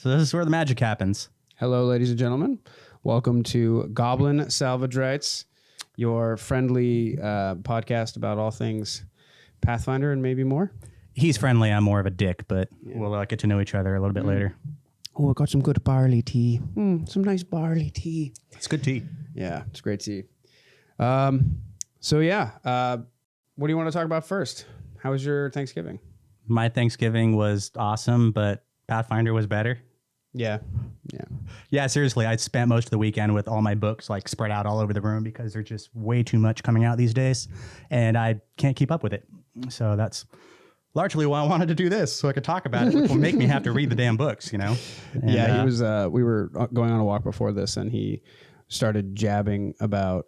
So this is where the magic happens. Hello, ladies and gentlemen. Welcome to Goblin Salvage Rights, your friendly podcast about all things Pathfinder and maybe more. He's friendly. I'm more of a dick, but we'll get to know each other a little bit later. Oh, I got some good barley tea. Some nice barley tea. It's good tea. Yeah, it's great tea. What do you want to talk about first? How was your Thanksgiving? My Thanksgiving was awesome, but Pathfinder was better. Yeah. Yeah, seriously, I spent most of the weekend with all my books like spread out all over the room because there's just way too much coming out these days, and I can't keep up with it. So that's largely why I wanted to do this, so I could talk about it, which will make me have to read the damn books, you know? And, he was. We were going on a walk before this, and he started jabbing about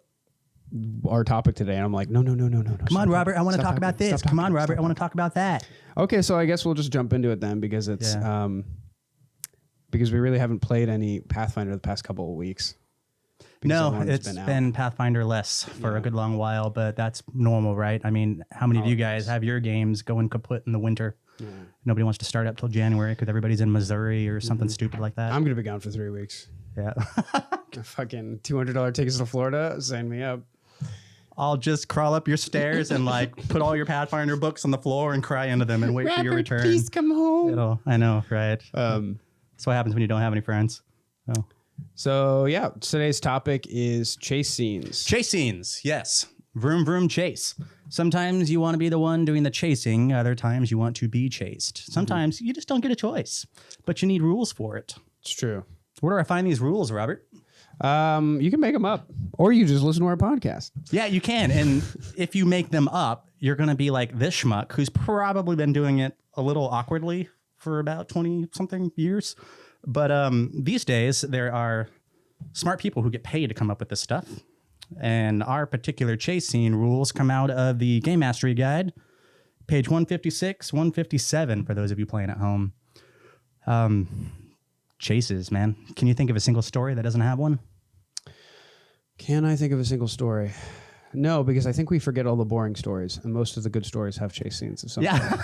our topic today, and I'm like, no. Come on, Robert, I want to talk about this. Come on, Robert, I want to talk about that. Okay, so I guess we'll just jump into it then, because it's because we really haven't played any Pathfinder the past couple of weeks. No, it's been Pathfinder less for a good long while, but that's normal, right? I mean, how many of you guys have your games going kaput in the winter? Yeah. Nobody wants to start up till January because everybody's in Missouri or something stupid like that. I'm going to be gone for 3 weeks. Yeah. Fucking $200 tickets to Florida. Sign me up. I'll just crawl up your stairs and like put all your Pathfinder books on the floor and cry into them and wait for your return. Please come home. I know, right? That's what happens when you don't have any friends. Oh. So yeah, today's topic is chase scenes. Chase scenes, yes. Vroom, vroom, chase. Sometimes you want to be the one doing the chasing. Other times you want to be chased. Sometimes you just don't get a choice, but you need rules for it. It's true. Where do I find these rules, Robert? You can make them up, or you just listen to our podcast. Yeah, you can. And if you make them up, you're going to be like this schmuck who's probably been doing it a little awkwardly for about 20-something years. But these days, there are smart people who get paid to come up with this stuff. And our particular chase scene rules come out of the Game Mastery Guide, page 156, 157, for those of you playing at home. Chases, man. Can you think of a single story that doesn't have one? Can I think of a single story? No, because I think we forget all the boring stories, and most of the good stories have chase scenes of some kind.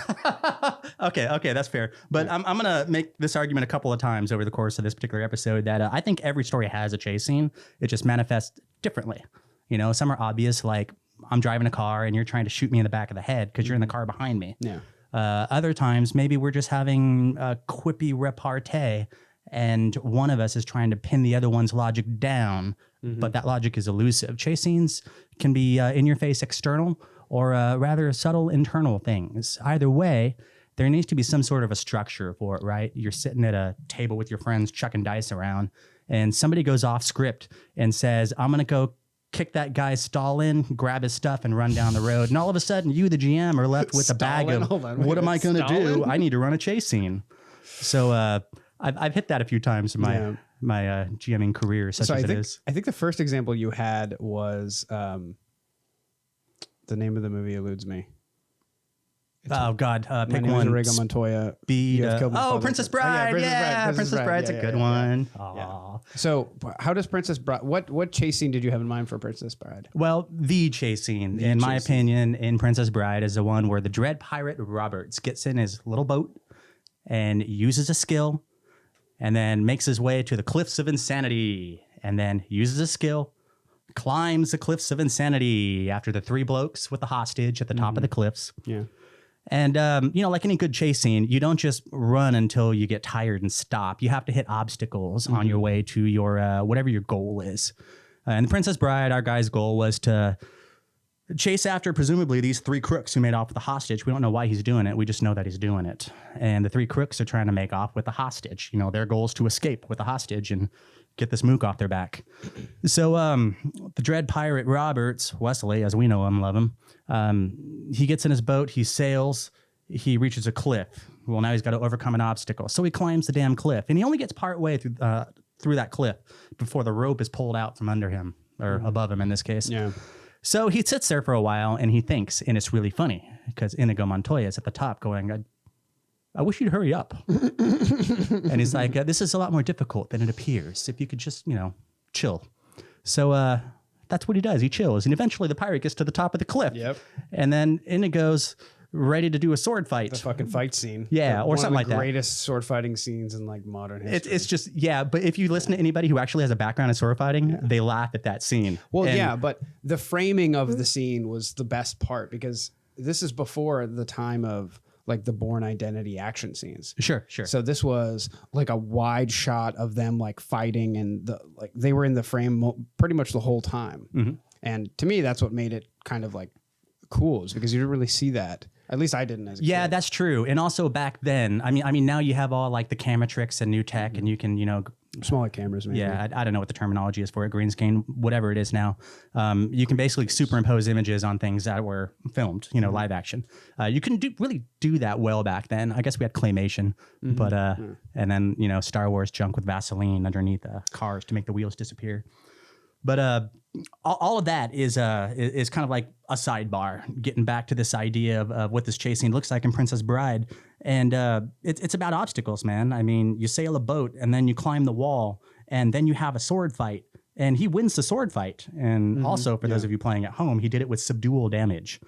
Okay, that's fair. But I'm going to make this argument a couple of times over the course of this particular episode that I think every story has a chase scene. It just manifests differently. You know, some are obvious, like I'm driving a car and you're trying to shoot me in the back of the head because you're in the car behind me. Yeah. Other times, maybe we're just having a quippy repartee and one of us is trying to pin the other one's logic down, but that logic is elusive. Chase scenes can be in-your-face external or rather subtle internal things. Either way, there needs to be some sort of a structure for it, right? You're sitting at a table with your friends chucking dice around, and somebody goes off script and says, I'm going to go kick that guy's stall in, grab his stuff, and run down the road. And all of a sudden, you, the GM, are left with a bag of, what am I going to do? I need to run a chase scene. So I've hit that a few times in my GMing career, such as it is. I think the first example you had was the name of the movie eludes me. Oh God! Pick one. EriK Montoya. Princess Bride. Princess Bride's a good one. Yeah. So, how does Princess Bride? What chase scene did you have in mind for Princess Bride? Well, the chase scene, in my opinion, in Princess Bride, is the one where the dread pirate Roberts gets in his little boat and uses a skill, and then makes his way to the cliffs of insanity, and then uses a skill, climbs the cliffs of insanity after the 3 blokes with the hostage at the top of the cliffs. Yeah. And, like any good chase scene, you don't just run until you get tired and stop. You have to hit obstacles on your way to your whatever your goal is. And the Princess Bride, our guy's goal was to chase after presumably these 3 crooks who made off with the hostage. We don't know why he's doing it. We just know that he's doing it. And the 3 crooks are trying to make off with the hostage. You know, their goal is to escape with the hostage and get this mook off their back. So the dread pirate Roberts, Wesley, as we know him, love him, he gets in his boat, he sails, he reaches a cliff. Well, now he's got to overcome an obstacle. So he climbs the damn cliff, and he only gets part way through that cliff before the rope is pulled out from under him, or above him in this case. Yeah. So he sits there for a while, and he thinks, and it's really funny, because Inigo Montoya is at the top going, I wish you'd hurry up. And he's like, this is a lot more difficult than it appears. If you could just, chill. So that's what he does. He chills. And eventually the pirate gets to the top of the cliff. Yep. And then Inigo's ready to do a sword fight. The fucking fight scene. Yeah, or something like that. One of the greatest sword fighting scenes in like modern history. It's just, but if you listen to anybody who actually has a background in sword fighting, they laugh at that scene. Well, yeah, but the framing of the scene was the best part because this is before the time of like the Bourne Identity action scenes. Sure. So this was like a wide shot of them like fighting and they were in the frame pretty much the whole time. Mm-hmm. And to me, that's what made it kind of like cool, is because you didn't really see that. At least I didn't as a kid. That's true. And also back then, I mean, now you have all like the camera tricks and new tech, and you can, smaller cameras, maybe. Yeah, I don't know what the terminology is for it, green screen, whatever it is now. You can basically superimpose images on things that were filmed, live action. You couldn't really do that well back then. I guess we had claymation, but and then Star Wars junk with Vaseline underneath cars to make the wheels disappear. But all of that is kind of like a sidebar. Getting back to this idea of what this chase scene looks like in Princess Bride, and it's about obstacles, man. I mean, you sail a boat and then you climb the wall, and then you have a sword fight, and he wins the sword fight. And also, for those of you playing at home, he did it with subdual damage.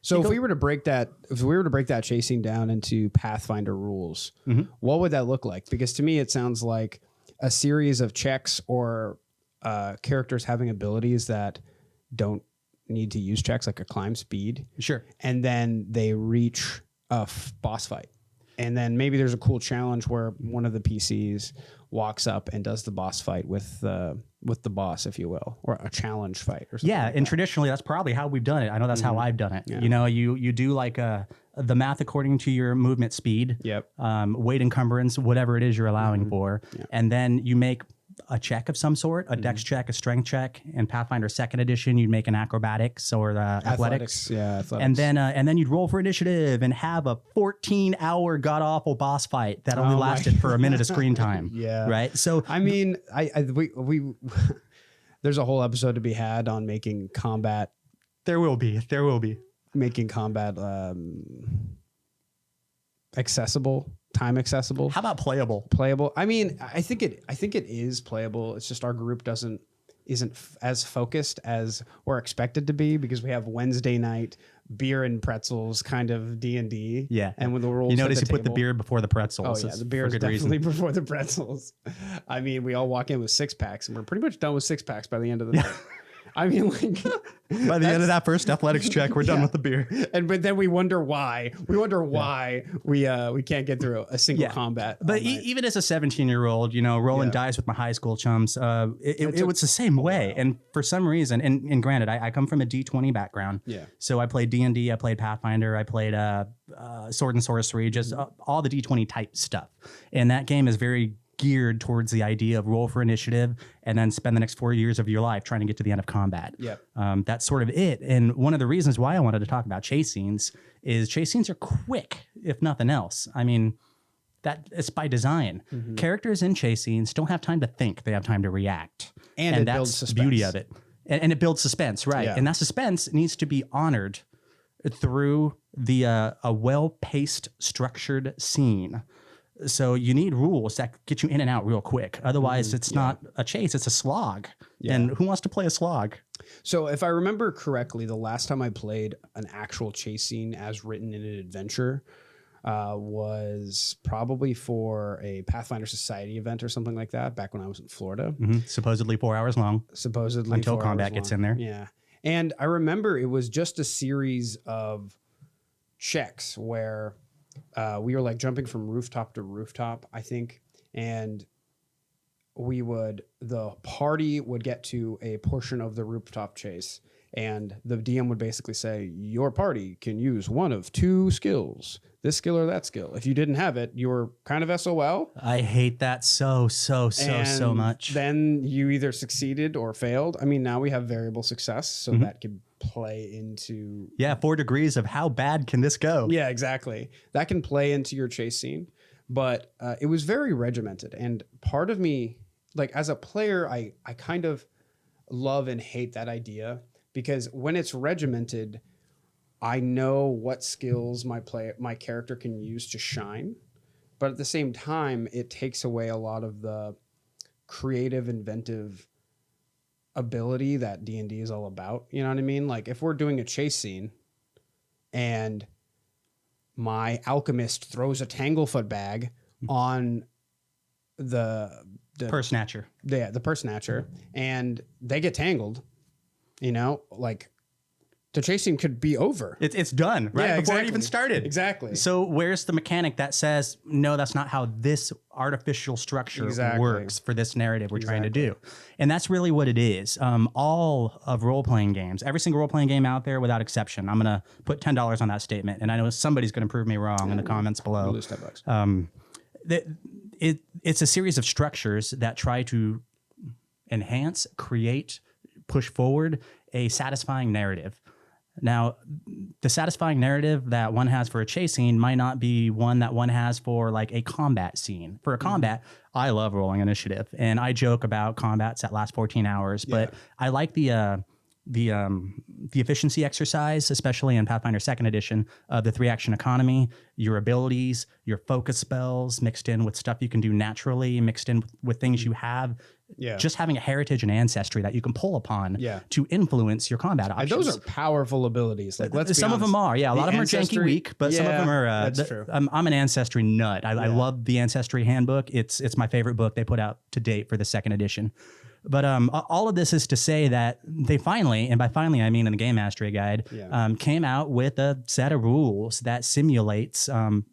So if we were to break that chase scene down into Pathfinder rules, what would that look like? Because to me, it sounds like a series of checks or characters having abilities that don't need to use checks, like a climb speed. Sure. And then they reach a boss fight. And then maybe there's a cool challenge where one of the PCs walks up and does the boss fight with the boss, if you will, or a challenge fight or something. Yeah, and traditionally that's probably how we've done it. I know that's how I've done it. Yeah. You do like the math according to your movement speed, weight encumbrance, whatever it is you're allowing for, and then you make a check of some sort, a dex check, a strength check. In Pathfinder 2nd edition, you'd make an acrobatics or athletics. Yeah, athletics. And then you'd roll for initiative and have a 14-hour god-awful boss fight that only lasted for a minute of screen time. Right? So I mean, we there's a whole episode to be had on making combat. There will be. Making combat accessible. Time accessible. How about playable? Playable. I mean, I think it is playable. It's just our group isn't as focused as we're expected to be, because we have Wednesday night beer and pretzels kind of D&D. Yeah. And when the rules, you notice you put the beer before the pretzels. Oh yeah, the beer is definitely before the pretzels. I mean, we all walk in with 6-packs, and we're pretty much done with 6-packs by the end of the night. I mean, like by the end of that first athletics check, we're done with the beer. But then we wonder why. We can't get through a single combat. But even as a 17-year-old, rolling dice with my high school chums, it was the same way. And for some reason, and granted, I come from a D20 background. Yeah. So I played D&D, I played Pathfinder, I played Sword and Sorcery, just all the D20 type stuff. And that game is very geared towards the idea of roll for initiative and then spend the next 4 years of your life trying to get to the end of combat. That's sort of it. And one of the reasons why I wanted to talk about chase scenes is chase scenes are quick, if nothing else. I mean, that it's by design. Characters in chase scenes don't have time to think; they have time to react, and that's the beauty of it. And it builds suspense, right? And that suspense needs to be honored through the a well-paced, structured scene. So you need rules that get you in and out real quick. Otherwise, it's not a chase; it's a slog. And who wants to play a slog? So if I remember correctly, the last time I played an actual chase scene as written in an adventure was probably for a Pathfinder Society event or something like that, back when I was in Florida. Supposedly 4 hours long. Supposedly until combat gets in there. Yeah. And I remember it was just a series of checks where we were like jumping from rooftop to rooftop, I think. And the party would get to a portion of the rooftop chase, and the DM would basically say, your party can use one of 2 skills, this skill or that skill. If you didn't have it, you were kind of SOL. I hate that so much. Then you either succeeded or failed. I mean, now we have variable success, so that could play into 4 degrees of how bad can this go. Yeah, exactly. That can play into your chase scene, but it was very regimented. And part of me, like as a player, I kind of love and hate that idea, because when it's regimented, I know what skills my character can use to shine, but at the same time, it takes away a lot of the creative, inventive ability that D&D is all about. You know what I mean? Like if we're doing a chase scene and my alchemist throws a tanglefoot bag on the purse snatcher. The purse snatcher, and they get tangled, like the chase scene could be over. It's done, right? Before it even started. Exactly. So where's the mechanic that says, no, that's not how this artificial structure works for this narrative we're trying to do? And that's really what it is. All of role-playing games, every single role-playing game out there without exception, I'm going to put $10 on that statement. And I know somebody's going to prove me wrong in the comments below. We'll lose $10. It's a series of structures that try to enhance, create, push forward a satisfying narrative. Now, the satisfying narrative that one has for a chase scene might not be one that one has for like a combat scene. For a combat, I love rolling initiative, and I joke about combats that last 14 hours, but I like the efficiency exercise, especially in Pathfinder 2nd Edition, the 3-action economy, your abilities, your focus spells mixed in with stuff you can do naturally, mixed in with things you have. Just having a heritage and ancestry that you can pull upon to influence your combat options. And those are powerful abilities. Like, let's be some honest. of them are, a lot of them are janky weak, but some of them are. That's true. I'm an ancestry nut. I love the Ancestry Handbook. It's my favorite book they put out to date for the 2nd edition. But all of this is to say that they finally, and by finally I mean in the Game Mastery Guide, came out with a set of rules that simulates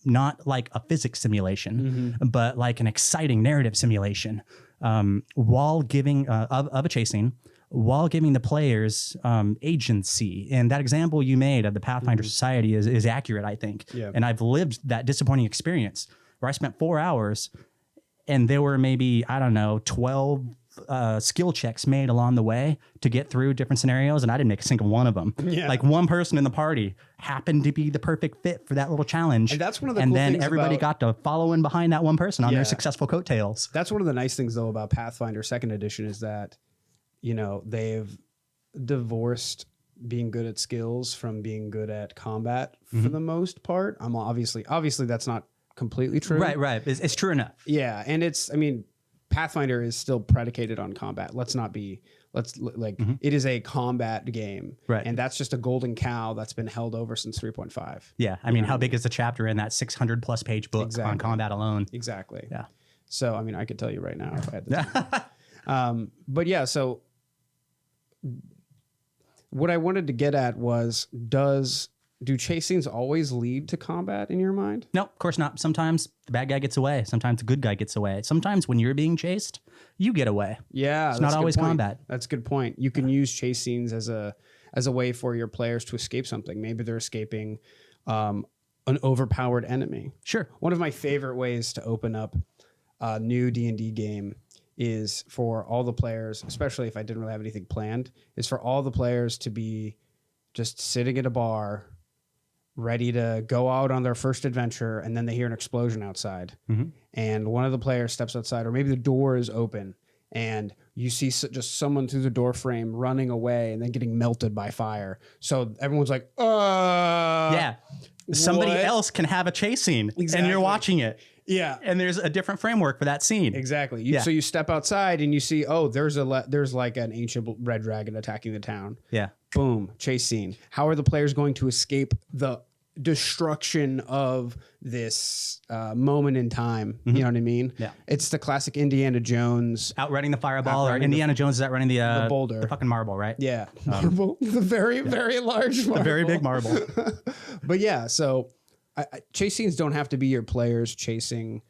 not like a physics simulation, but like an exciting narrative simulation, while giving of a chase scene, while giving the players agency. And that example you made of the Pathfinder Society is accurate, I think. And I've lived that disappointing experience where I spent 4 hours and there were maybe, 12 skill checks made along the way to get through different scenarios, and I didn't make a single one of them. Like one person in the party happened to be the perfect fit for that little challenge, and that's one of the and cool then things everybody got to follow in behind that one person on their successful coattails. That's one of the nice things though about Pathfinder 2nd Edition is that they've divorced being good at skills from being good at combat for the most part. I'm obviously that's not completely true. Right. It's true enough. Yeah, and Pathfinder is still predicated on combat. It is a combat game. Right. And that's just a golden cow that's been held over since 3.5. Yeah. I mean, how big is the chapter in that 600 plus page book on combat alone? Exactly. Yeah. So, I could tell you right now if I had the time. But yeah, so what I wanted to get at was, do chase scenes always lead to combat in your mind? No, of course not. Sometimes the bad guy gets away. Sometimes the good guy gets away. Sometimes when you're being chased, you get away. Yeah, it's not always combat. That's a good point. You can use chase scenes as a way for your players to escape something. Maybe they're escaping an overpowered enemy. Sure. One of my favorite ways to open up a new D&D game is for all the players, especially if I didn't really have anything planned, is for all the players to be just sitting at a bar, ready to go out on their first adventure, and then they hear an explosion outside. And one of the players steps outside, or maybe the door is open, and you see just someone through the door frame running away and then getting melted by fire. So everyone's like, somebody else can have a chase scene, and you're watching it. Yeah. And there's a different framework for that scene. Exactly. So you step outside and you see, there's like an ancient red dragon attacking the town. Yeah. Boom. Chase scene. How are the players going to escape the destruction of this moment in time? You know what I mean? Yeah. It's the classic Indiana Jones. Outrunning the fireball, or Indiana Jones is outrunning the boulder. The fucking marble, right? Yeah. Marble. The very, very large marble. The very big marble. But yeah, so chase scenes don't have to be your players chasing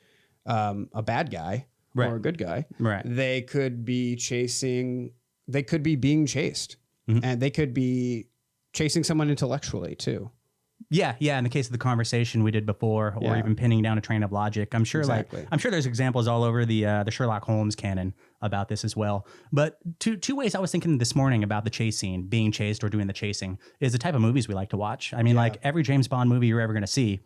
a bad guy or a good guy. Right. They could be being chased. And they could be chasing someone intellectually too. Yeah. In the case of the conversation we did before, or even pinning down a train of logic, I'm sure there's examples all over the Sherlock Holmes canon about this as well. But two ways I was thinking this morning about the chase scene, being chased or doing the chasing, is the type of movies we like to watch. I mean, like every James Bond movie you're ever going to see,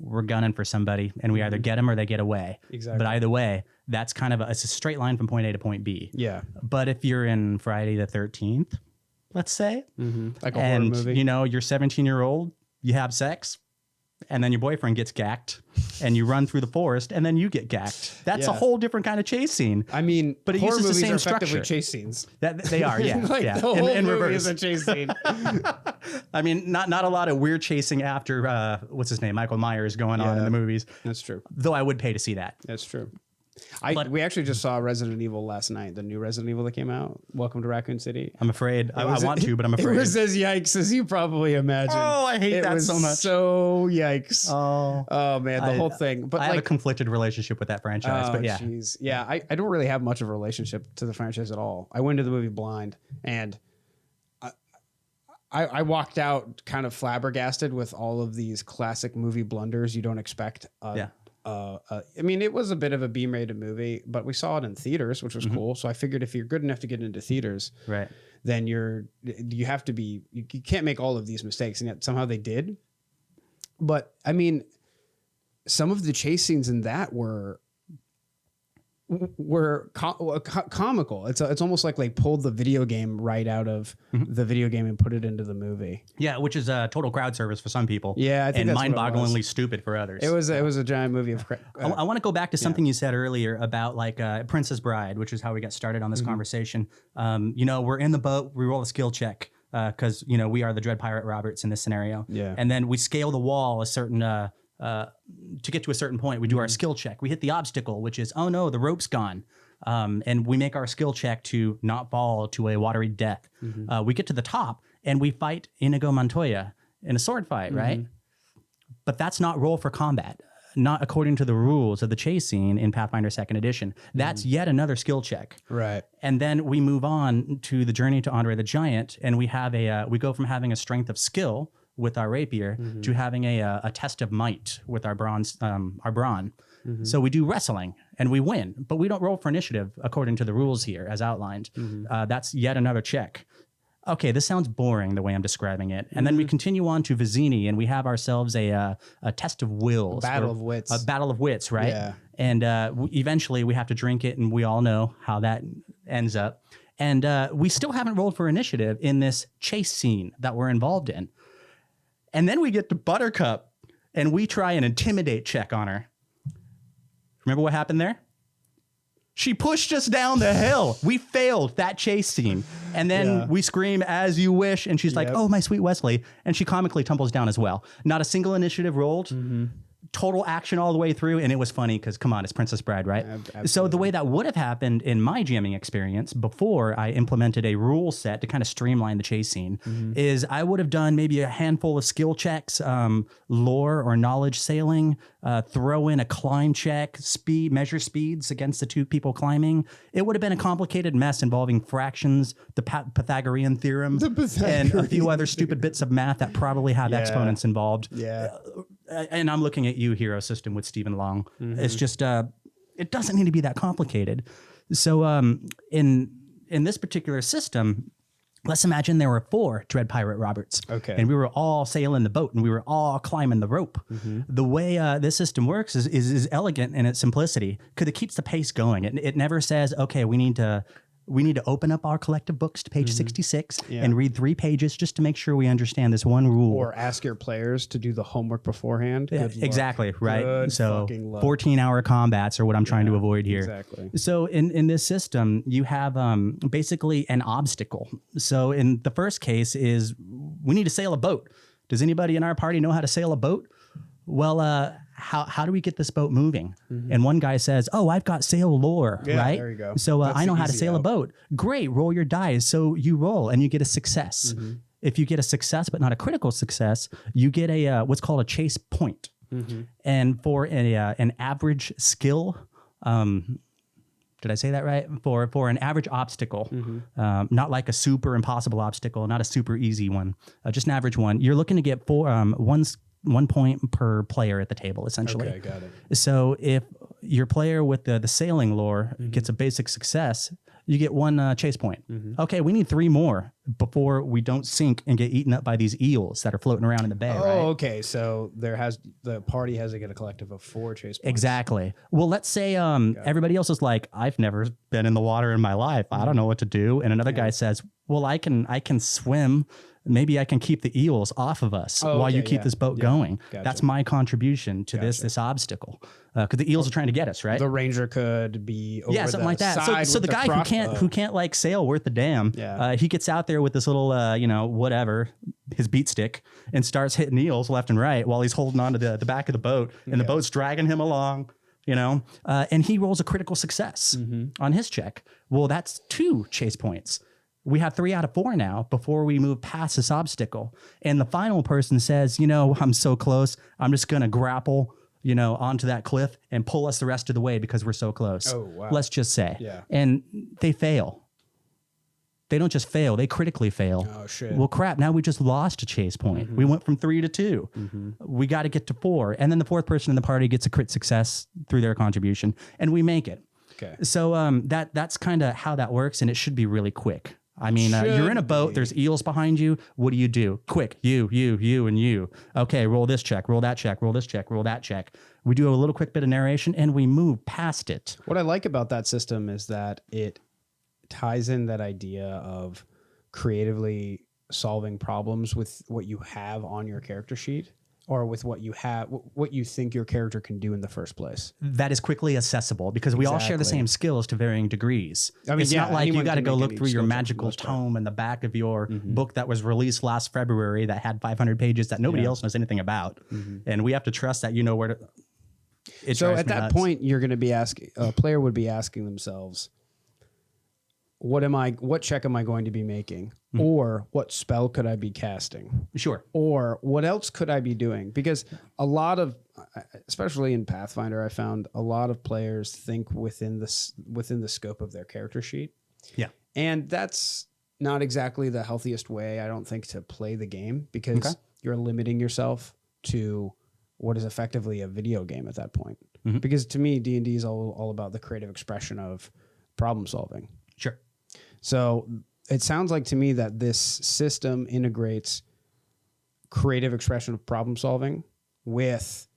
we're gunning for somebody, and we either get them or they get away. Exactly. But either way, that's kind of it's a straight line from point A to point B. Yeah. But if you're in Friday the 13th, let's say, like a horror movie, you're 17-year-old, you have sex, and then your boyfriend gets gacked, and you run through the forest, and then you get gacked. That's a whole different kind of chase scene. I mean, but it horror uses the movies same are effectively structure. chase scenes. That they are, yeah, Like yeah. the whole in movie reverse. is a chase scene. I mean, not a lot of weird chasing after what's his name, Michael Myers going on in the movies. That's true. Though I would pay to see that. That's true. We actually just saw Resident Evil last night, the new Resident Evil that came out. Welcome to Raccoon City. I'm afraid. I want to, but I'm afraid. It was as yikes as you probably imagine. Oh, I hate that so much. So yikes. Oh man, the whole thing. But I have a conflicted relationship with that franchise. But yeah, geez. Yeah. I don't really have much of a relationship to the franchise at all. I went to the movie blind, and I walked out kind of flabbergasted with all of these classic movie blunders you don't expect. I mean, it was a bit of a B-rated movie, but we saw it in theaters, which was cool. So I figured if you're good enough to get into theaters, right, then you have to be, you can't make all of these mistakes, and yet somehow they did. But I mean, some of the chase scenes in that were comical. It's almost like they pulled the video game right out of the video game and put it into the movie. Yeah, which is a total crowd service for some people. Yeah, I think and that's what it mind-bogglingly was. Stupid for others. It was a giant movie of. I want to go back to something you said earlier about like Princess Bride, which is how we got started on this conversation. You know, we're in the boat, we roll a skill check because you know we are the Dread Pirate Roberts in this scenario. Yeah, and then we scale the wall a certain. To get to a certain point, we do our skill check. We hit the obstacle, which is, oh no, the rope's gone. And we make our skill check to not fall to a watery death. We get to the top and we fight Inigo Montoya in a sword fight, right? But that's not roll for combat, not according to the rules of the chase scene in Pathfinder 2nd Edition. That's yet another skill check. Right. And then we move on to the journey to Andre the Giant, and we have we go from having a strength of skill with our rapier to having a test of might with our brawn. So we do wrestling and we win, but we don't roll for initiative according to the rules here as outlined. That's yet another check. Okay, this sounds boring the way I'm describing it. And then we continue on to Vizini and we have ourselves a test of wills. Battle of wits. A battle of wits, right? Yeah. And eventually we have to drink it, and we all know how that ends up. And we still haven't rolled for initiative in this chase scene that we're involved in. And then we get to Buttercup, and we try an intimidate check on her. Remember what happened there? She pushed us down the hill. We failed that chase scene. And then we scream, as you wish, and she's like, oh, my sweet Wesley. And she comically tumbles down as well. Not a single initiative rolled. Total action all the way through, and it was funny because, come on, it's Princess Bride, right? Absolutely. So the way that would have happened in my GMing experience before I implemented a rule set to kind of streamline the chase scene is I would have done maybe a handful of skill checks, lore or knowledge sailing, throw in a climb check, measure speeds against the two people climbing. It would have been a complicated mess involving fractions, the Pythagorean theorem, and a few other stupid bits of math that probably have exponents involved. Yeah. And I'm looking at you, Hero System, with Stephen Long. It's just, it doesn't need to be that complicated. So in this particular system, let's imagine there were 4 Dread Pirate Roberts. Okay. And we were all sailing the boat and we were all climbing the rope. The way this system works is elegant in its simplicity because it keeps the pace going. It never says, okay, we need to open up our collective books to page 66 and read 3 pages just to make sure we understand this one rule. Or ask your players to do the homework beforehand. Yeah, exactly, right? Good so fucking luck. 14-hour combats are what I'm trying to avoid here. Exactly. So in this system, you have basically an obstacle. So in the first case is we need to sail a boat. Does anybody in our party know how to sail a boat? Well, how do we get this boat moving? And one guy says, oh, I've got sail lore, right? There you go. So I know how to sail a boat. Great, roll your dice. So you roll and you get a success. If you get a success, but not a critical success, you get a what's called a chase point. And for an average skill, did I say that right? For an average obstacle, not like a super impossible obstacle, not a super easy one, just an average one, you're looking to get 1 point per player at the table, essentially. Okay, got it. So if your player with the sailing lore gets a basic success, you get 1 chase point. Okay, we need 3 more before we don't sink and get eaten up by these eels that are floating around in the bay, right? Oh, okay. So the party has to get a collective of 4 chase points. Exactly. Well, let's say everybody else is like, I've never been in the water in my life. I don't know what to do. And another guy says, well, I can swim maybe I can keep the eels off of us while you keep this boat going. Gotcha. That's my contribution to this obstacle. Because the eels are trying to get us, right? The ranger could be over something like that. So the guy who can't like sail worth the damn, he gets out there with this little whatever, his beat stick, and starts hitting eels left and right while he's holding on to the back of the boat, and the boat's dragging him along. And he rolls a critical success on his check. Well, that's 2 chase points. We have 3 out of 4 now before we move past this obstacle. And the final person says, I'm so close. I'm just going to grapple, onto that cliff and pull us the rest of the way because we're so close. Oh, wow. Let's just say. Yeah. And they fail. They don't just fail. They critically fail. Oh, shit. Well, crap. Now we just lost a chase point. We went from 3 to 2. We got to get to 4. And then the 4th person in the party gets a crit success through their contribution. And we make it. Okay. So that's kind of how that works. And it should be really quick. I mean, you're in a boat. There's eels behind you. What do you do? Quick. You, and you. Okay, roll this check. Roll that check. Roll this check. Roll that check. We do a little quick bit of narration, and we move past it. What I like about that system is that it ties in that idea of creatively solving problems with what you have on your character sheet, or with what you have, what you think your character can do in the first place. That is quickly accessible because we all share the same skills to varying degrees. I mean, it's not like you got to go look through your magical tome in the back of your book that was released last February that had 500 pages that nobody else knows anything about. And we have to trust that you know where to... So at that point, you're going to be asking, a player would be asking themselves, what check am I going to be making? Or what spell could I be casting? Sure. Or what else could I be doing? Because a lot of, especially in Pathfinder, I found a lot of players think within the scope of their character sheet. Yeah. And that's not exactly the healthiest way, I don't think, to play the game, because you're limiting yourself to what is effectively a video game at that point. Because to me, D&D is all about the creative expression of problem solving. Sure. So it sounds like to me that this system integrates creative expression of problem solving with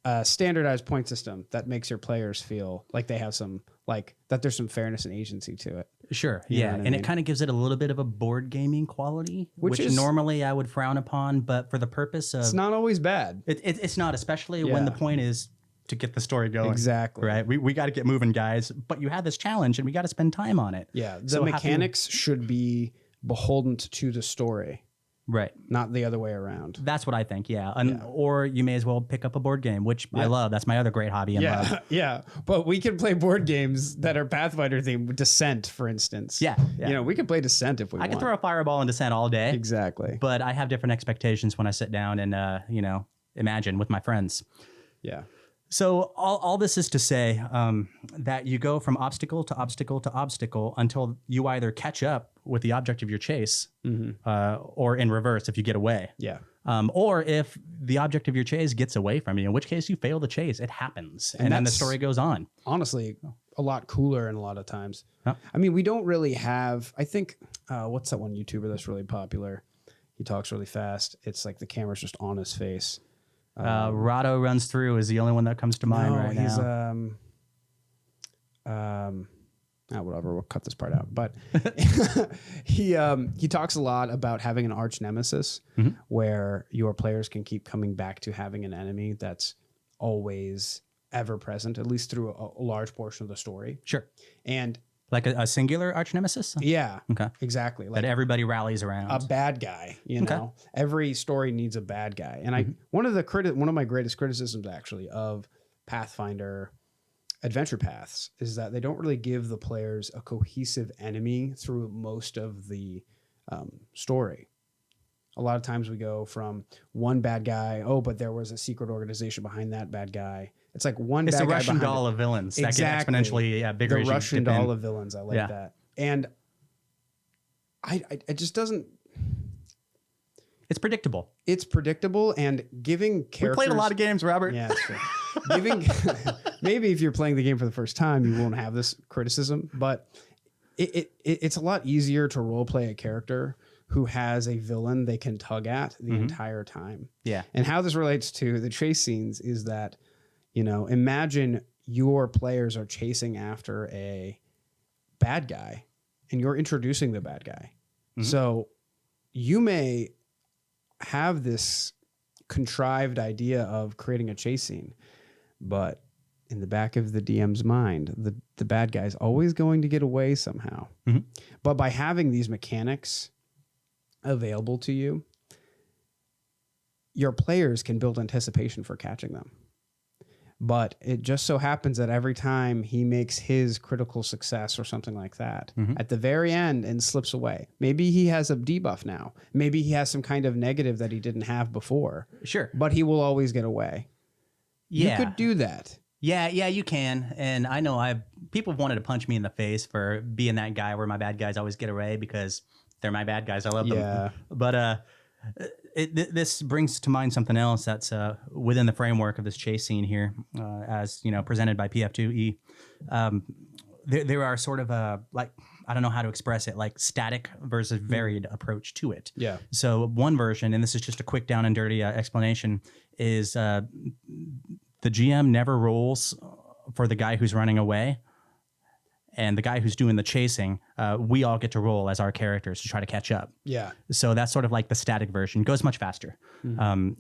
a standardized point system that makes your players feel like they have some, like that there's some fairness and agency to it. Sure. Yeah. And it kind of gives it a little bit of a board gaming quality, which normally I would frown upon, but for the purpose of... It's not always bad. It's not, especially when the point is to get the story going. Exactly. Right. We got to get moving, guys. But you have this challenge and we got to spend time on it. Yeah. The mechanics should be beholden to the story. Right. Not the other way around. That's what I think. Yeah. Or you may as well pick up a board game, which I love. That's my other great hobby in love. Yeah. But we can play board games that are Pathfinder themed. Descent, for instance. Yeah. We can play Descent if we want. I can throw a fireball in Descent all day. Exactly. But I have different expectations when I sit down and, imagine with my friends. Yeah. So all this is to say that you go from obstacle to obstacle to obstacle until you either catch up with the object of your chase or in reverse if you get away. Yeah. Or if the object of your chase gets away from you, in which case you fail the chase. It happens. And then the story goes on. Honestly, a lot cooler in a lot of times. Huh? I mean, we don't really have, I think, what's that one YouTuber that's really popular? He talks really fast. It's like the camera's just on his face. Rado Runs Through is the only one that comes to mind right now. Whatever, we'll cut this part out. But he talks a lot about having an arch nemesis where your players can keep coming back to having an enemy that's always ever present, at least through a large portion of the story. Sure. And like a singular arch nemesis? Yeah. Okay. Exactly. Like that everybody rallies around. A bad guy, you know. Every story needs a bad guy. And one of my greatest criticisms actually of Pathfinder adventure paths is that they don't really give the players a cohesive enemy through most of the story. A lot of times we go from one bad guy, but there was a secret organization behind that bad guy. It's like it's bad the guy Russian doll of villains that get exponentially bigger. The Russian doll of villains. I like that. And it just doesn't. It's predictable. It's predictable, and giving characters. We played a lot of games, Robert. Yeah, that's true. Maybe if you're playing the game for the first time, you won't have this criticism, but it's a lot easier to role play a character who has a villain they can tug at the entire time. Yeah. And how this relates to the chase scenes is that, imagine your players are chasing after a bad guy and you're introducing the bad guy. So you may have this contrived idea of creating a chase scene, but in the back of the DM's mind, the bad guy's always going to get away somehow. Mm-hmm. But by having these mechanics available to you, your players can build anticipation for catching them. But it just so happens that every time he makes his critical success or something like that, at the very end and slips away, maybe he has a debuff now. Maybe he has some kind of negative that he didn't have before. Sure. But he will always get away. Yeah. You could do that. Yeah, you can. And I know people have wanted to punch me in the face for being that guy where my bad guys always get away because they're my bad guys. I love them. But this brings to mind something else that's within the framework of this chase scene here, as presented by PF2e. There are sort of like, I don't know how to express it, like static versus varied approach to it. Yeah. So one version, and this is just a quick down and dirty explanation, is the GM never rolls for the guy who's running away. And the guy who's doing the chasing, we all get to roll as our characters to try to catch up. Yeah. So that's sort of like the static version. It goes much faster.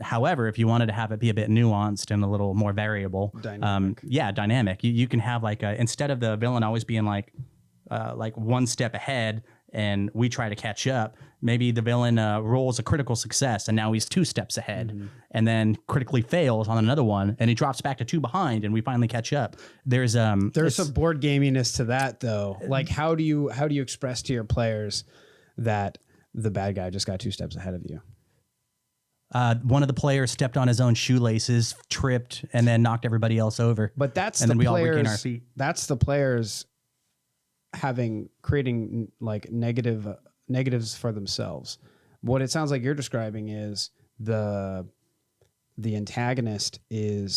However, if you wanted to have it be a bit nuanced and a little more variable, dynamic. Dynamic. You can have like instead of the villain always being like one step ahead and we try to catch up, maybe the villain rolls a critical success and now he's 2 steps ahead and then critically fails on another one and he drops back to 2 behind and we finally catch up. There's some board gaminess to that though. Like how do you express to your players that the bad guy just got 2 steps ahead of you? One of the players stepped on his own shoelaces, tripped, and then knocked everybody else over. But that's and the then we players, all regain our feet. That's the players creating like negatives for themselves. What it sounds like you're describing is the antagonist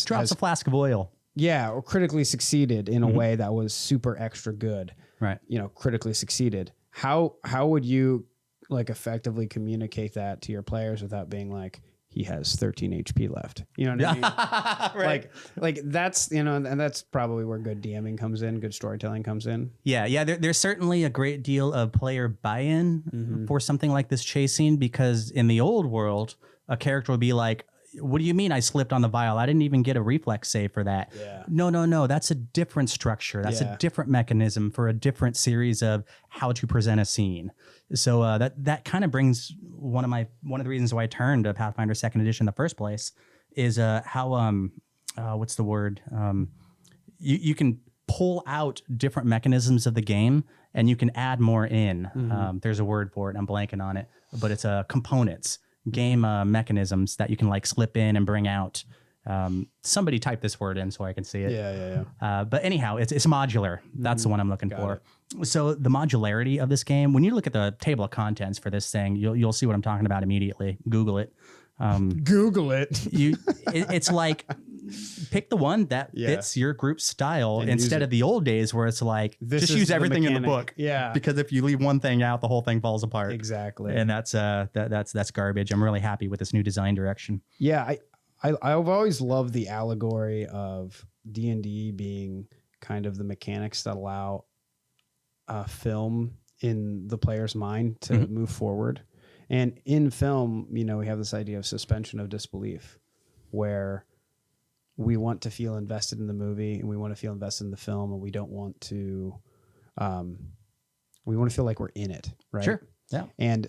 drops a flask of oil. Yeah, or critically succeeded in a way that was super extra good. Right. Critically succeeded. How would you like effectively communicate that to your players without being like, he has 13 HP left? You know what I mean? Right. Like that's, and that's probably where good DMing comes in, good storytelling comes in. Yeah. There's certainly a great deal of player buy-in for something like this chase scene, because in the old world, a character would be like, what do you mean I slipped on the vial? I didn't even get a reflex save for that. Yeah. No. That's a different structure. That's a different mechanism for a different series of how to present a scene. So that kind of brings one of the reasons why I turned to Pathfinder 2nd Edition in the first place is how what's the word? You can pull out different mechanisms of the game and you can add more in. There's a word for it. I'm blanking on it, but it's components. Game mechanisms that you can like slip in and bring out. Somebody type this word in so I can see it. Yeah. But anyhow, it's modular. That's the one I'm looking for. So the modularity of this game, when you look at the table of contents for this thing, you'll see what I'm talking about immediately. Google it. Google it. It's like pick the one that fits your group style and instead of the old days where it's like just use everything in the book. Yeah. Because if you leave one thing out, the whole thing falls apart. Exactly. And that's garbage. I'm really happy with this new design direction. Yeah, I've always loved the allegory of D&D being kind of the mechanics that allow film in the player's mind to move forward. And in film, we have this idea of suspension of disbelief, where we want to feel invested in the movie and we want to feel invested in the film, and we don't want to, we want to feel like we're in it, right? Sure. Yeah. And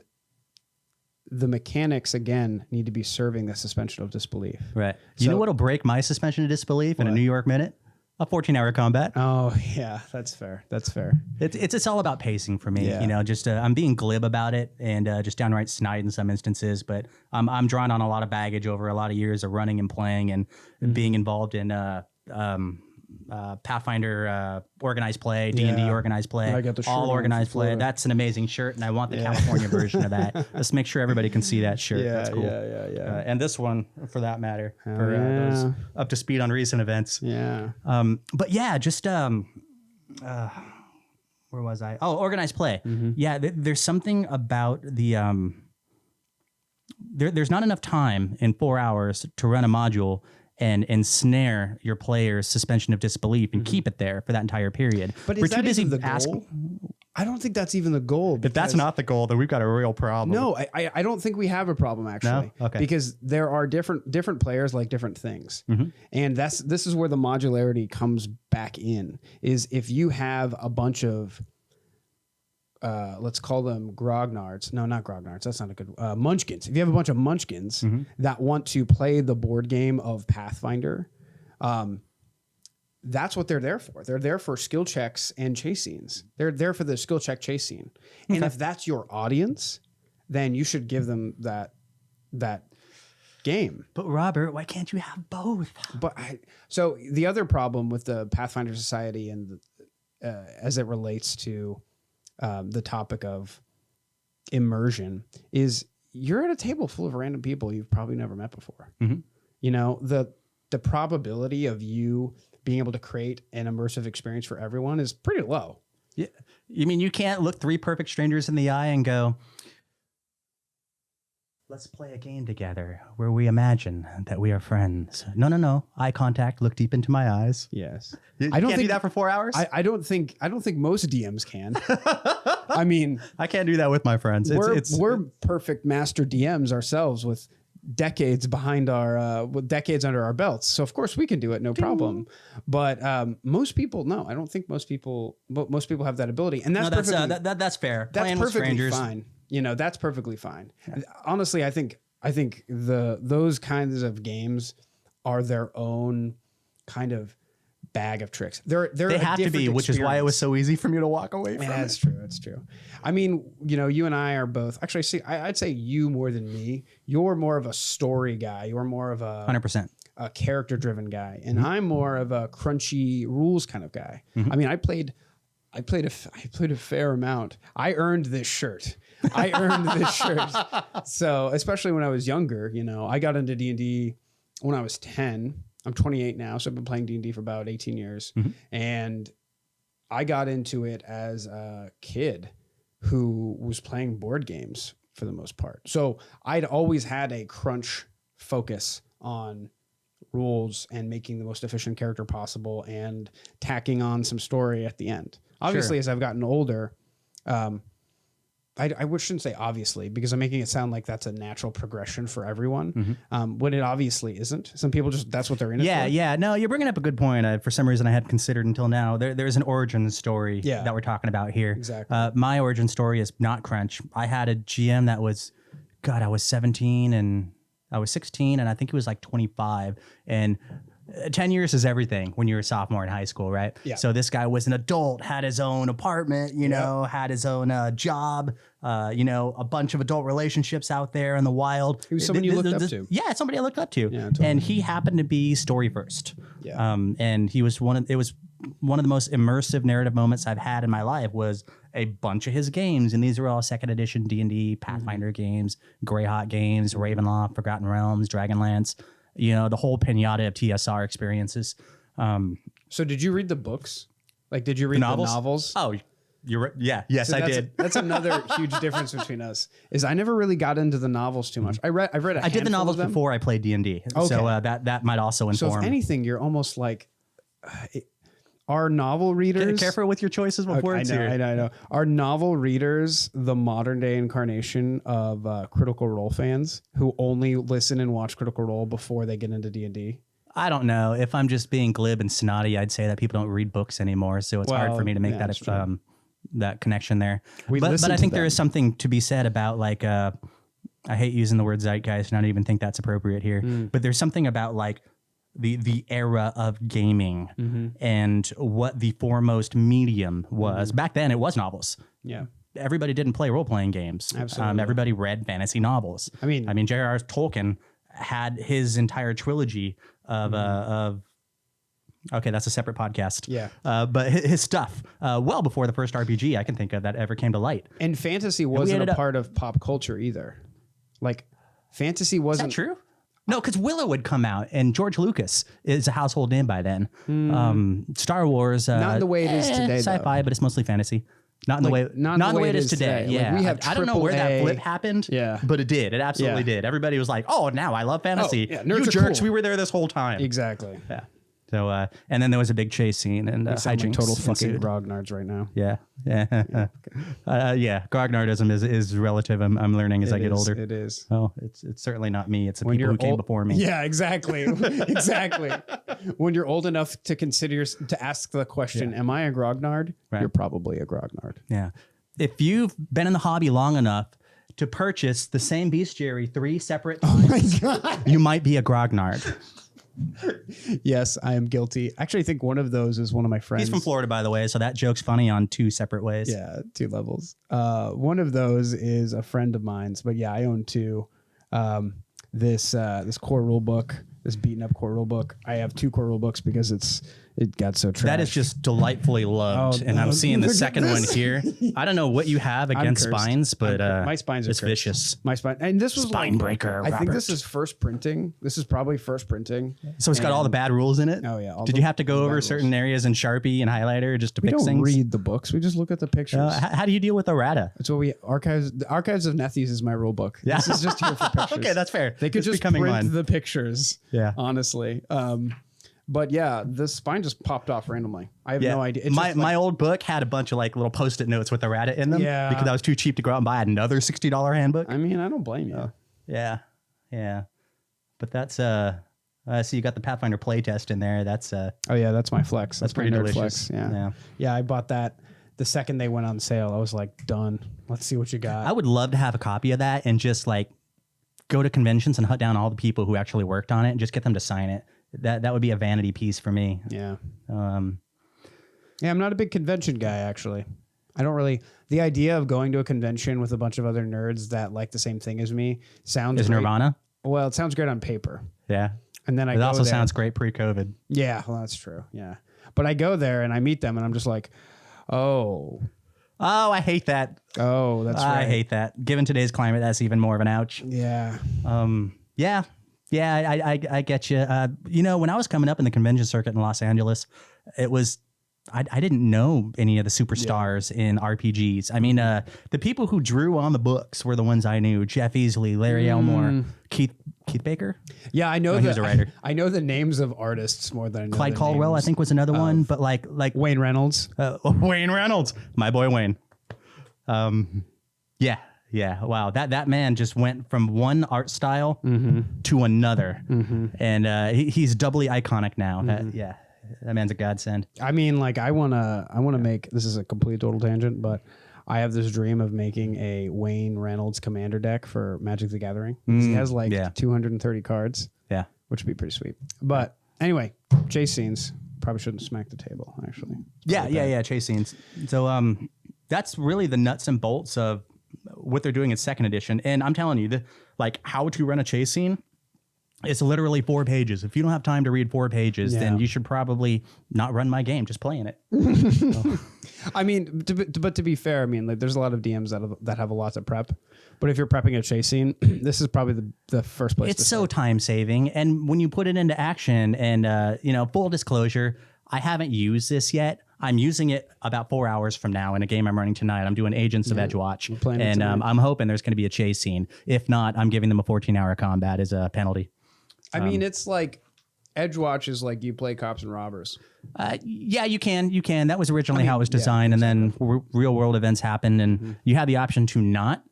the mechanics, again, need to be serving the suspension of disbelief. Right. You know what'll break my suspension of disbelief in a New York minute? A 14-hour combat. Oh, yeah. That's fair. It's all about pacing for me. Yeah. Just I'm being glib about it and just downright snide in some instances. But I'm drawing on a lot of baggage over a lot of years of running and playing and being involved in Pathfinder organized play, D&D organized play, I got the shirt all on organized for play. Florida. That's an amazing shirt, and I want the California version of that. Let's make sure everybody can see that shirt. That's cool. Yeah. And this one, for that matter, for those up to speed on recent events. Yeah. But yeah, just where was I? Oh, organized play. Yeah, there's something about the there's not enough time in 4 hours to run a module and ensnare your player's suspension of disbelief and keep it there for that entire period. But is that even the goal? I don't think that's even the goal. If that's not the goal, then we've got a real problem. No, I don't think we have a problem actually. No? Okay. Because there are different players like different things. Mm-hmm. And this is where the modularity comes back in, is if you have a bunch of let's call them grognards. No, not grognards. That's not a good munchkins. If you have a bunch of munchkins that want to play the board game of Pathfinder, that's what they're there for. They're there for skill checks and chase scenes. They're there for the skill check chase scene. Okay. And if that's your audience, then you should give them that game. But Robert, why can't you have both? But so the other problem with the Pathfinder Society and as it relates to the topic of immersion is you're at a table full of random people you've probably never met before. Mm-hmm. You know, the probability of you being able to create an immersive experience for everyone is pretty low. Yeah. You mean you can't look 3 perfect strangers in the eye and go, let's play a game together where we imagine that we are friends. No. Eye contact, look deep into my eyes. Yes. I don't do that for 4 hours. I don't think most DMs can. I mean, I can't do that with my friends. We're perfect master DMs ourselves with decades behind our with decades under our belts, so of course we can do it, no problem. But most people, no, I don't think most people have that ability, and that's fair. That's Playing perfectly fine. You know, that's perfectly fine. Yeah. Honestly, I think those kinds of games are their own kind of bag of tricks. They have to be, which is why it was so easy for me to walk away from. That's true. That's true. I mean, you know, you and I are both actually. I'd say you more than me. You're more of a story guy. You're more of a 100% a character-driven guy, and I'm more of a crunchy rules kind of guy. I mean, I played a fair amount. I earned this shirt. So, especially when I was younger, you know, I got into D&D when I was 10. I'm 28 now, so I've been playing D&D for about 18 years. And I got into it as a kid who was playing board games for the most part. So I'd always had a crunch focus on rules and making the most efficient character possible and tacking on some story at the end. Obviously, as I've gotten older, I shouldn't say obviously, because I'm making it sound like that's a natural progression for everyone, when it obviously isn't. Some people that's what they're in it for. Yeah. No, you're bringing up a good point. For some reason, I hadn't considered until now. There's an origin story that we're talking about here. Exactly. My origin story is not crunch. I had a GM that was, I was 17 and I was 16, and I think he was like 25. And 10 years is everything when you're a sophomore in high school, right? Yeah. So this guy was an adult, had his own apartment, had his own job, a bunch of adult relationships out there in the wild. He was someone you looked up to. Yeah, somebody I looked up to. Yeah, totally. And he happened to be story first. Yeah. And it was one of the most immersive narrative moments I've had in my life was a bunch of his games. And these are all second edition D&D, Pathfinder games, Greyhawk games, Ravenloft, Forgotten Realms, Dragonlance. The whole pinata of TSR experiences. So did you read the books? Like, did you read the novels? Oh, you're right. Yeah. Yes, so I did. That's another huge difference between us is I never really got into the novels too much. I've read I did the novels before I played D&D. Okay. So that might also inform. So if anything, you're almost like... Are novel readers... Careful with your choices of words here. I know. Are novel readers the modern day incarnation of Critical Role fans who only listen and watch Critical Role before they get into D&D? I don't know. If I'm just being glib and snotty, I'd say that people don't read books anymore. So it's hard for me to make that connection there. But I think there is something to be said about like... I hate using the word zeitgeist, and I don't even think that's appropriate here. But there's something about like... the era of gaming and what the foremost medium was. Back then, it was novels. Yeah. Everybody didn't play role-playing games. Absolutely. Everybody read fantasy novels. I mean, J.R.R. Tolkien had his entire trilogy of okay, that's a separate podcast. Yeah. But his stuff, well before the first RPG I can think of that ever came to light. And fantasy wasn't a part of pop culture either. Like, fantasy wasn't... Is that true? No, because Willow would come out, and George Lucas is a household name by then. Star Wars, not the way it is today, sci-fi, but it's mostly fantasy. Not in the way it is today. Yeah, like we have I don't know where that flip happened. Yeah, but it did. It absolutely did. Everybody was like, "Oh, now I love fantasy." Oh, yeah, you jerks, we were there this whole time. Exactly. Yeah. So, and then there was a big chase scene and You sound like hijinks total fucking ensued. grognards right now. Yeah. Grognardism is relative. I'm learning as I get older. It is. Oh, it's certainly not me. It's the When people who you're came old- before me. Yeah, exactly. Exactly. When you're old enough to consider to ask the question, am I a grognard? Right. You're probably a grognard. Yeah. If you've been in the hobby long enough to purchase the same bestiary 3 separate times, God. you might be a grognard. Yes, I am guilty. Actually, I think one of those is one of my friends. He's from Florida, by the way, so that joke's funny on 2 separate ways. Yeah, 2 levels. One of those is a friend of mine's, but yeah, I own 2. This core rule book, this beaten up core rule book. I have 2 core rule books because it got so trash. That is just delightfully loved, Oh, and I'm seeing the look at second one this. here. I don't know what you have against cursed. spines, but My spines are it's cursed. vicious. My spine, and this was Spine breaker, I think Robert. this is first printing. This is probably first printing. So it's got all the bad rules in it. Oh yeah. all Did the- you have to all go the over bad certain rules. areas in Sharpie and highlighter just to We fix don't things? read the books. We just look at the pictures. How do you deal with errata? That's what we archives. The Archives of Nethies is my rule book. Yeah. This is just here for pictures. Okay, that's fair. They could It's just becoming print mine. the pictures. Yeah. Honestly. But yeah, the spine just popped off randomly. I have no idea. It's My just like- my old book had a bunch of like little post-it notes with errata in them. Yeah. Because I was too cheap to go out and buy another $60 handbook. I mean, I don't blame you. Yeah. But that's so you got the Pathfinder playtest in there. That's Oh yeah, that's my flex. That's pretty my nerd delicious. flex. Yeah. I bought that the second they went on sale. I was like, done. Let's see what you got. I would love to have a copy of that and just like go to conventions and hunt down all the people who actually worked on it and just get them to sign it. That would be a vanity piece for me. Yeah. Um, Yeah, I'm not a big convention guy, actually. I don't really... The idea of going to a convention with a bunch of other nerds that like the same thing as me sounds is great. Nirvana? Well, it sounds great on paper. Yeah. And then I It go also there. sounds great pre-COVID. Yeah, well, that's true. Yeah. But I go there and I meet them and I'm just like, oh, Oh, I hate that. that's right. I hate that. Given today's climate, that's even more of an ouch. Yeah. Yeah, I get you. When I was coming up in the convention circuit in Los Angeles, it was I didn't know any of the superstars in RPGs. I mean, the people who drew on the books were the ones I knew: Jeff Easley, Larry Elmore, Keith Baker, Yeah, I know he was a writer. I know the names of artists more than I know Clyde the Caldwell. I names. think was another one, but like Wayne Reynolds. Wayne Reynolds, my boy Wayne. Yeah. Wow, that man just went from one art style to another, and he's doubly iconic now. That man's a godsend. I mean, like I wanna make, this is a complete total tangent, but I have this dream of making a Wayne Reynolds commander deck for Magic the Gathering. He has like 230 cards. Yeah. Which would be pretty sweet. But anyway, chase scenes. Probably shouldn't smack the table, actually. Yeah. Chase scenes. So that's really the nuts and bolts of what they're doing in second edition. And I'm telling you, how to run a chase scene, it's literally 4 pages. If you don't have time to read 4 pages, then you should probably not run my game, just playing it. I mean, but to be fair, I mean, like, there's a lot of DMs that have a lot to prep. But if you're prepping a chase scene, this is probably the first place. It's so time saving. And when you put it into action and, full disclosure, I haven't used this yet. I'm using it about 4 hours from now in a game I'm running tonight. I'm doing Agents of Edgewatch. playing it And tonight. I'm hoping there's going to be a chase scene. If not, I'm giving them a 14-hour combat as a penalty. I mean, it's like Edgewatch is like you play cops and robbers. Yeah, you can. That was originally how it was designed. And then real world events happened and you have the option to not.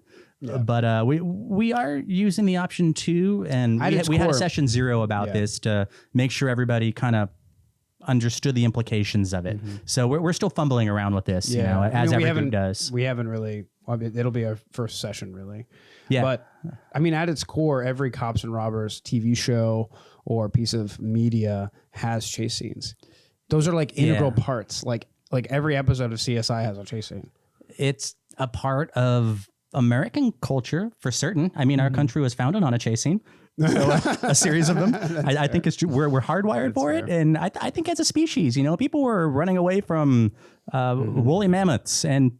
But we are using the option to, and we had a session 0 about this to make sure everybody kind of understood the implications of it. So we're still fumbling around with this, as every group does. We haven't really. I mean, it'll be our first session, really. Yeah. But I mean, at its core, every cops and robbers TV show or piece of media has chase scenes. Those are like integral parts. Like every episode of CSI has a chase scene. It's a part of American culture for certain. I mean, our country was founded on a chase scene. So a series of them. I think it's true. We're hardwired for it. And I think as a species, people were running away from woolly mammoths and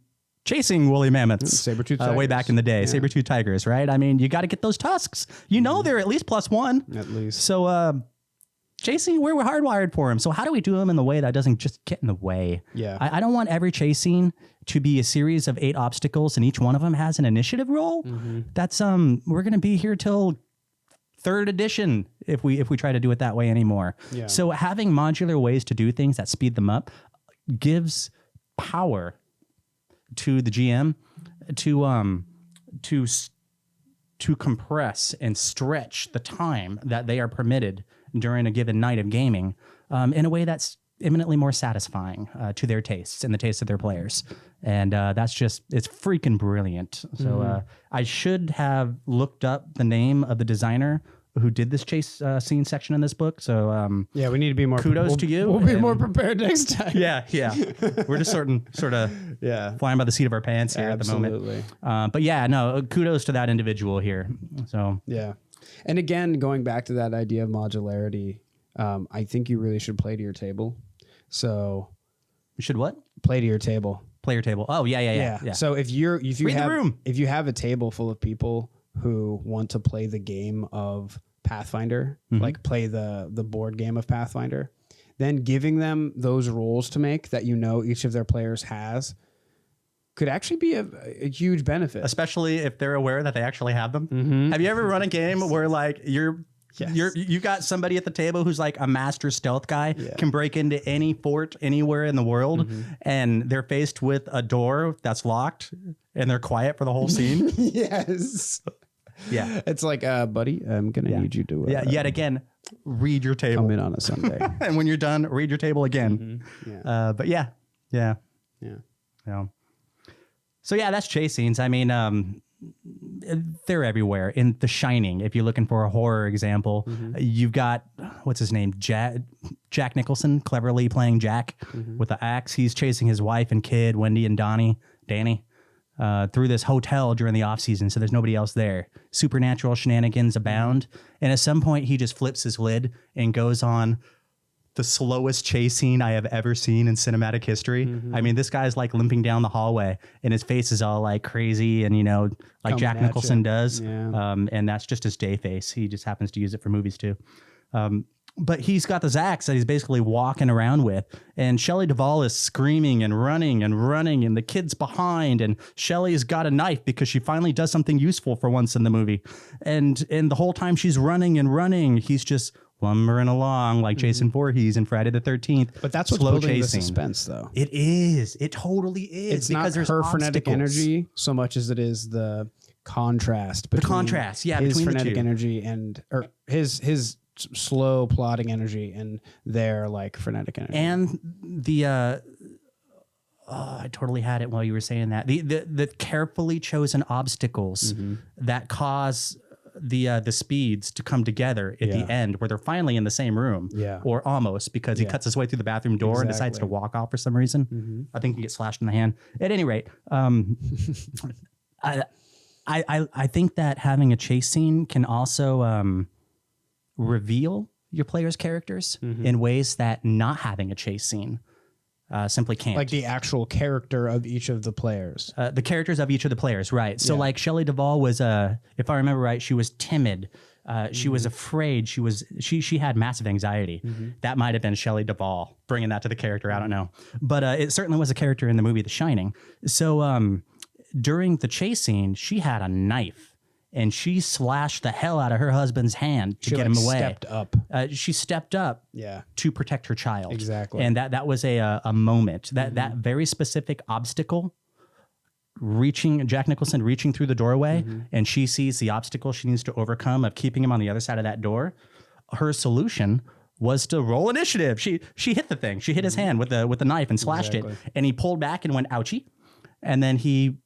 chasing woolly mammoths Saber-toothed way tigers. back in the day. Saber-toothed tigers, right? I mean, you got to get those tusks. They're at least +1. At least. So chasing, we're hardwired for them. So how do we do them in the way that doesn't just get in the way? Yeah. I don't want every chasing to be a series of 8 obstacles and each one of them has an initiative roll. That's we're going to be here till third edition if we try to do it that way anymore. Yeah. So having modular ways to do things that speed them up gives power to the GM to compress and stretch the time that they are permitted during a given night of gaming in a way that's eminently more satisfying to their tastes and the tastes of their players. And it's freaking brilliant. So I should have looked up the name of the designer who did this chase scene section in this book. So yeah, we need to be more. Kudos to you. We'll be more prepared next time. Yeah. We're just sort of flying by the seat of our pants here at the moment. But yeah, no, kudos to that individual here. So yeah, and again, going back to that idea of modularity, I think you really should play to your table. So you should what? Play to your table. Play your table. Oh yeah. So if you Read have the room. If you have a table full of people who want to play the game of Pathfinder, like play the board game of Pathfinder, then giving them those roles to make that each of their players has could actually be a huge benefit. Especially if they're aware that they actually have them. Have you ever run a game where like you got somebody at the table who's like a master stealth guy, can break into any fort anywhere in the world, and they're faced with a door that's locked and they're quiet for the whole scene? Yes. Yeah. It's like, buddy, I'm going to need you to... yet again, read your table. Come in on a Sunday. And when you're done, read your table again. But yeah. So yeah, that's chase scenes. I mean, they're everywhere. In The Shining, if you're looking for a horror example, you've got, what's his name? Jack Nicholson, cleverly playing Jack with the axe. He's chasing his wife and kid, Wendy and Danny, through this hotel during the off season. So there's nobody else there. Supernatural shenanigans abound. And at some point he just flips his lid and goes on the slowest chase scene I have ever seen in cinematic history. I mean, this guy's like limping down the hallway and his face is all like crazy and, like Coming Jack at Nicholson you. does. Yeah. And that's just his day face. He just happens to use it for movies too. But he's got this axe that he's basically walking around with. And Shelley Duvall is screaming and running, and the kid's behind. And Shelley's got a knife because she finally does something useful for once in the movie. And the whole time she's running, he's just lumbering along like Jason Voorhees in Friday the 13th. But that's what's building the suspense, though. It is. It totally is. It's because not her frenetic energy so much as it is the contrast. Between his between frenetic the two. energy or his slow plodding energy and their like frenetic energy. And the I totally had it while you were saying that. The carefully chosen obstacles that cause the speeds to come together at the end where they're finally in the same room. Or almost, because he cuts his way through the bathroom door and decides to walk off for some reason. I think he gets slashed in the hand. At any rate, I think that having a chase scene can also reveal your players' characters in ways that not having a chase scene simply can't. Like the actual character of each of the players. The characters of each of the players, right. So like Shelley Duvall was, if I remember right, she was timid. She was afraid. She had massive anxiety. That might have been Shelley Duvall bringing that to the character. I don't know. But it certainly was a character in the movie The Shining. So during the chase scene, she had a knife. And she slashed the hell out of her husband's hand to get him away. Stepped up. She stepped up to protect her child. Exactly. And that was a moment. That very specific obstacle, Jack Nicholson reaching through the doorway, and she sees the obstacle she needs to overcome of keeping him on the other side of that door. Her solution was to roll initiative. She hit the thing. She hit his hand with the knife and slashed it. And he pulled back and went ouchie. And then he,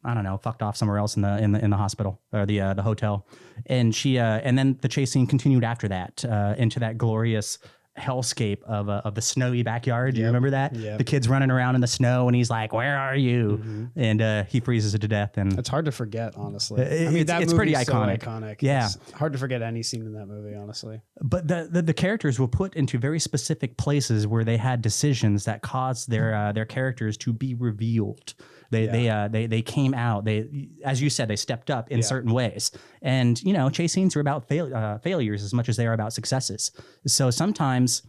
I don't know, fucked off somewhere else in the hospital or the hotel, and and then the chase scene continued after that into that glorious hellscape of the snowy backyard. Do you remember that? The kid's running around in the snow, and he's like, "Where are you?" And he freezes it to death. And it's hard to forget, honestly. It's pretty iconic. So iconic. Yeah, it's hard to forget any scene in that movie, honestly. But the characters were put into very specific places where they had decisions that caused their characters to be revealed. They came out. They, as you said, they stepped up in certain ways. And chase scenes are about failures as much as they are about successes. So sometimes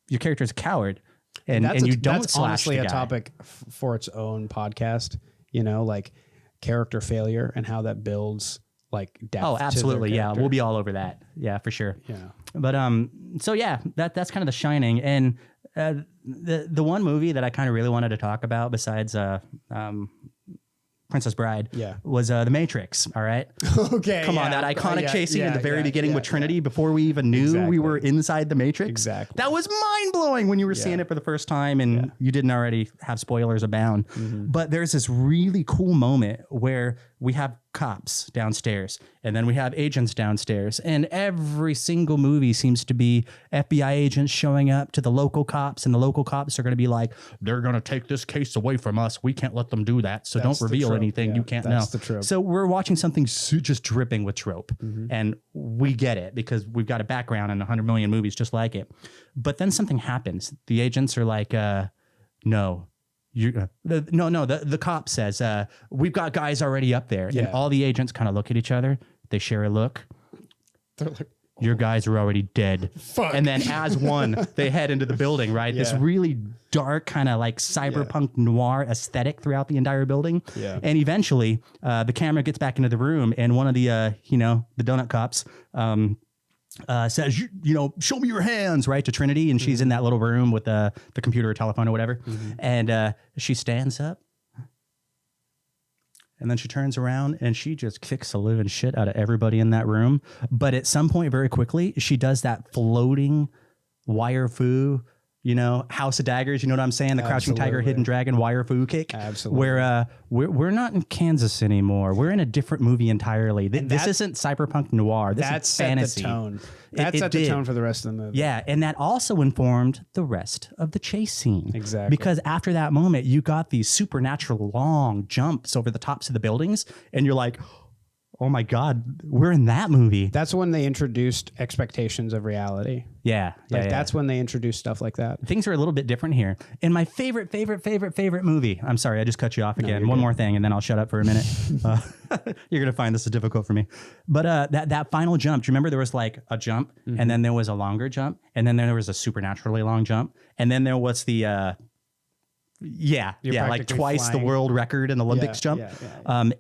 your character's a coward, and you don't that's slash honestly the a guy. topic for its own podcast. Like character failure and how that builds like depth. Oh, to their absolutely. Yeah, character. we'll be all over that. Yeah, for sure. Yeah. But so yeah, that's kind of The Shining, and the one movie that I kind of really wanted to talk about besides Princess Bride was The Matrix. All right. Okay. Come on, that iconic chase scene at the very beginning with Trinity before we even knew we were inside the Matrix. Exactly. That was mind blowing when you were seeing it for the first time and you didn't already have spoilers abound. But there's this really cool moment where we have cops downstairs and then we have agents downstairs, and every single movie seems to be FBI agents showing up to the local cops, and the local cops are going to be like, they're going to take this case away from us. We can't let them do that. So don't reveal anything you can't know. The trope. So we're watching something just dripping with trope, and we get it because we've got a background in 100 million movies just like it. But then something happens. The agents are like, no. The cop says, we've got guys already up there. And all the agents kind of look at each other. They share a look. They're like, your guys are already dead. Fuck. And then as one, they head into the building, right? This really dark kind of like cyberpunk noir aesthetic throughout the entire building. Yeah. And eventually the camera gets back into the room, and one of the, the donut cops, says, show me your hands, right, to Trinity. And she's in that little room with the computer or telephone or whatever. And she stands up. And then she turns around and she just kicks the living shit out of everybody in that room. But at some point, very quickly, she does that floating wire fu, House of Daggers. You know what I'm saying? The Crouching Tiger, Hidden Dragon, wire fu kick. Absolutely. Where we're not in Kansas anymore. We're in a different movie entirely. This isn't cyberpunk noir. This is fantasy. Set the tone. That set the tone for the rest of the movie. Yeah, and that also informed the rest of the chase scene. Exactly. Because after that moment, you got these supernatural long jumps over the tops of the buildings, and you're like, oh my God, we're in that movie. That's when they introduced expectations of reality. Yeah. That's when they introduced stuff like that. Things are a little bit different here. And my favorite movie. I'm sorry, I just cut you off again. One more thing, and then I'll shut up for a minute. You're going to find this is difficult for me. But that final jump, do you remember there was like a jump, and then there was a longer jump, and then there was a supernaturally long jump, and then there was the... like twice flying. The world record in Olympics jump.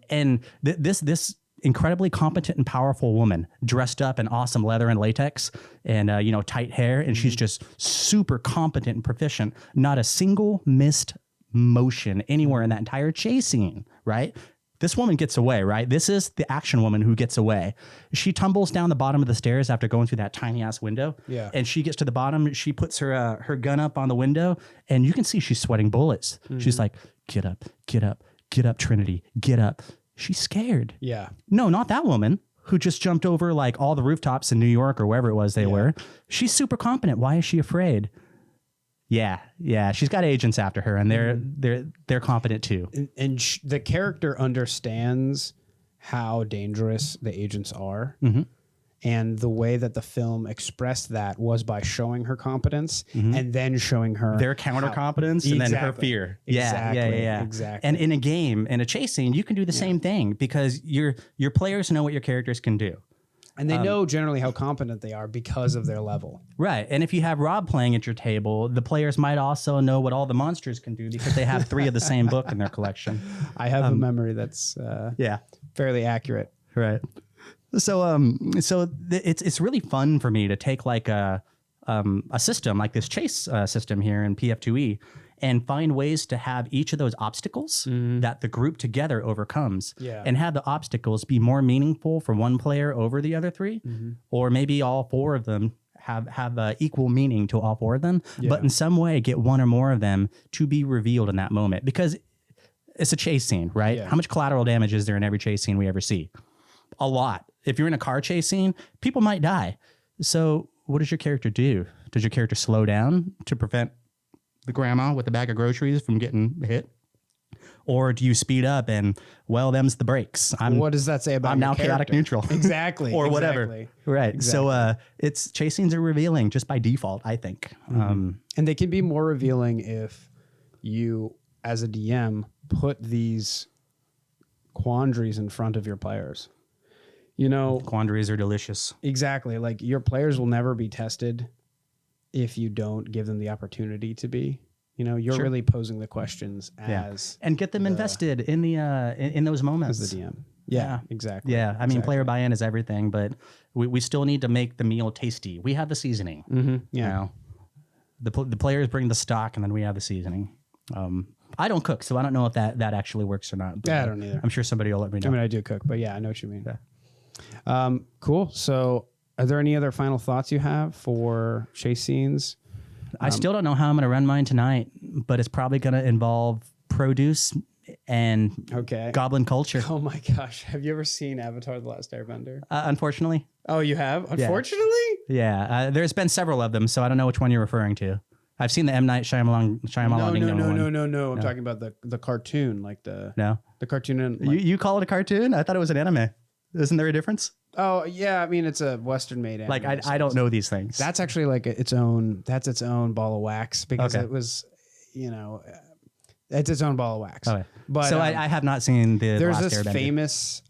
And this incredibly competent and powerful woman dressed up in awesome leather and latex and, tight hair. And she's just super competent and proficient. Not a single missed motion anywhere in that entire chase scene, right? This woman gets away, right? This is the action woman who gets away. She tumbles down the bottom of the stairs after going through that tiny ass window. Yeah. And she gets to the bottom. She puts her gun up on the window, and you can see she's sweating bullets. She's like, get up, Trinity, get up. She's scared. Yeah. No, not that woman who just jumped over like all the rooftops in New York or wherever it was they were. She's super competent. Why is she afraid? Yeah. She's got agents after her, and they're competent too. And the character understands how dangerous the agents are. And the way that the film expressed that was by showing her competence and then showing her their counter competence and then her fear. Yeah. Exactly. And in a game, in a chase scene, you can do the same thing because your players know what your characters can do. And they know generally how competent they are because of their level. Right. And if you have Rob playing at your table, the players might also know what all the monsters can do because they have 3 of the same book in their collection. I have a memory that's fairly accurate. Right. So it's really fun for me to take like a system like this chase system here in PF2e and find ways to have each of those obstacles that the group together overcomes and have the obstacles be more meaningful for one player over the other 3 or maybe all 4 of them have equal meaning to all 4 of them, but in some way get one or more of them to be revealed in that moment because it's a chase scene, right? How much collateral damage is there in every chase scene we ever see? A lot. If you're in a car chase scene, people might die. So what does your character do? Does your character slow down to prevent the grandma with the bag of groceries from getting hit? Or do you speed up and, well, them's the brakes? What does that say about I'm your now character? chaotic neutral. Exactly. Or whatever. Right. Exactly. So it's chase scenes are revealing just by default, I think. And they can be more revealing if you, as a DM, put these quandaries in front of your players. Quandaries are delicious. Exactly. Like your players will never be tested if you don't give them the opportunity to be. You're really posing the questions as and get them invested in the in those moments. As the DM. Yeah, exactly. Yeah, I mean, player buy-in is everything, but we still need to make the meal tasty. We have the seasoning. Mm-hmm. Yeah. You know? The players bring the stock, and then we have the seasoning. I don't cook, so I don't know if that actually works or not. But, Yeah, I don't either. I'm sure somebody will let me know. I mean, I do cook, but yeah, I know what you mean. Yeah. Cool. So are there any other final thoughts you have for chase scenes? I still don't know how I'm going to run mine tonight, but it's probably going to involve produce and goblin culture. Oh my gosh. Have you ever seen Avatar: The Last Airbender? Unfortunately. Oh, you have? Unfortunately? Yeah. There's been several of them, so I don't know which one you're referring to. I've seen the M. Night Shyamalan No. I'm talking about the cartoon, like the cartoon. And, you call it a cartoon? I thought it was an anime. Isn't there a difference? Oh yeah, I mean it's a Western made anime. Like I don't know these things. That's actually like its own ball of wax because it was, it's its own ball of wax. Okay. But so I have not seen the. There's Last this Airbender. famous.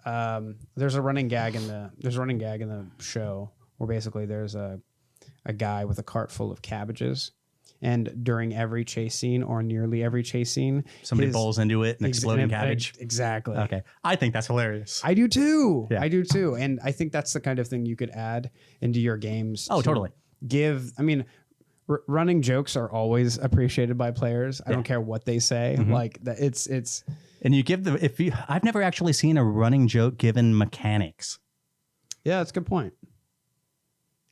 There's a running gag in the show where basically there's a guy with a cart full of cabbages. And during every chase scene or nearly every chase scene, somebody bowls into it and exploding cabbage. Exactly. Okay. I think that's hilarious. I do too. Yeah. I do too. And I think that's the kind of thing you could add into your games. Oh, totally. Running jokes are always appreciated by players. I don't care what they say. Mm-hmm. Like it's. And you give I've never actually seen a running joke given mechanics. Yeah, that's a good point.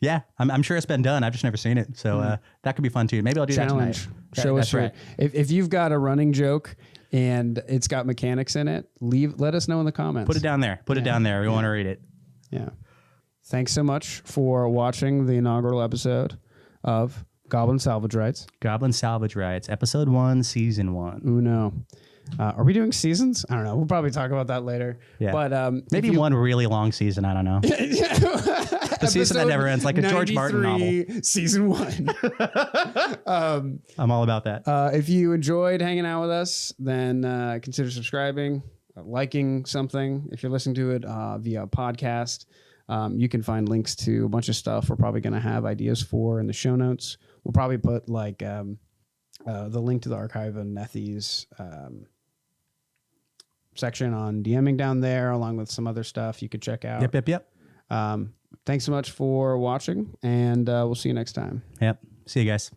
Yeah, I'm sure it's been done. I've just never seen it. So that could be fun too. Maybe I'll do that tonight. Show us right. If you've got a running joke and it's got mechanics in it, let us know in the comments. Put it down there. Put it down there. We want to read it. Yeah. Thanks so much for watching the inaugural episode of Goblin Salvage Rights. Goblin Salvage Rights, episode 1, season 1. Uno. Are we doing seasons? I don't know. We'll probably talk about that later. Yeah. But maybe one really long season. I don't know. The season that never ends, like a George Martin novel. Season 1. I'm all about that. If you enjoyed hanging out with us, then consider subscribing, liking something. If you're listening to it via podcast, you can find links to a bunch of stuff we're probably going to have ideas for in the show notes. We'll probably put like the link to the archive of Nethy's section on DMing down there, along with some other stuff you could check out. Yep. Thanks so much for watching, and we'll see you next time. Yep. See you guys.